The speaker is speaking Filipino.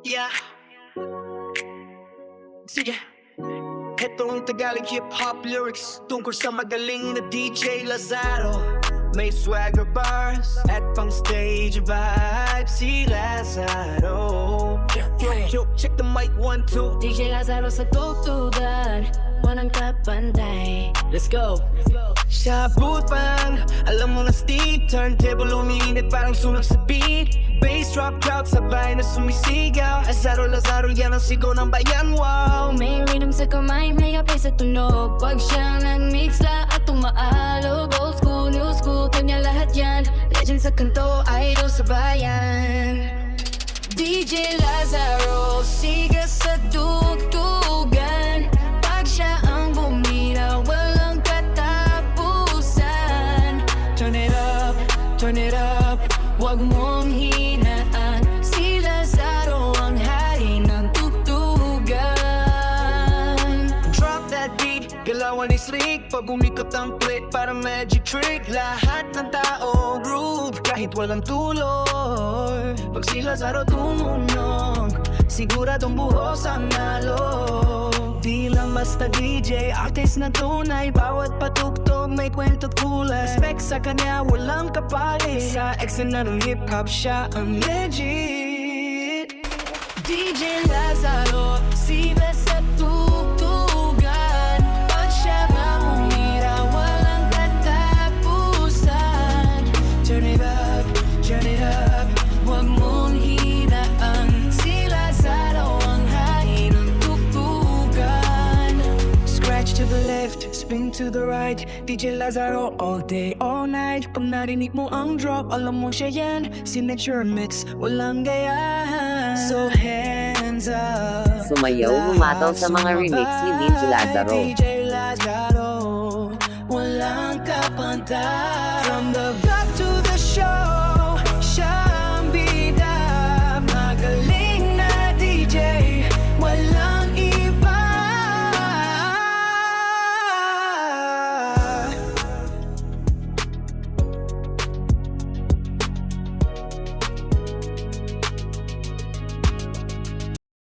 Yeah. Sige. Ito ang Tagalog hip-hop lyrics tungkol sa magaling na DJ Lazaro. May swagger bars at pang stage vibes si Lazaro. Yo, check the mic 1, 2. DJ Lazaro sa tugtugan, walang kapantay. Let's go. Sa booth bang, alam mo na steep. Turntable umiinit parang sunog sa beat. Bass drop crowd sabay na sumisigaw. Lazaro, yan ang sigaw ng bayan, wow. May rhythm sa kamay, may kapay sa tunog. Pag siya nag-mix lahat tumaalog. Old school, new school, kanya lahat yan. Legend sa kanto, idol sa bayan. DJ Lazaro, siga sa tugtugan. Pag siya ang bumira, walang katapusan. Turn it up, wag mong hinaan. Si Lazaro ang hari ng tugtugan. Drop that beat, galawan ni slick. Pag umikot ang plate para magic trick. Lahat ng tao groove kahit walang tuloy. Pag si Lazaro tumunog, siguradong buhos ang nalo. Di lang basta DJ, artist na tunay. Bawat patugtog may kwento't kulay. Respect sa kanya, walang kapalit. Sa eksena ng hip-hop siya ang legit. DJ Lazaro, siba sa tugtugan. Pag siya mamumira, walang katapusan. Turn it up, wag mong hinaan. Si Lazaro ang hari ng tugtugan. Scratch to the left, spin to the right. DJ Lazaro all day, all night. Pag narinig mo ang drop, alam mo siya yan. Signature mix, walang gayahan. So hands up. Sumayaw, umataw sa mga remix ni DJ Lazaro. DJ Lazaro, walang kapantay.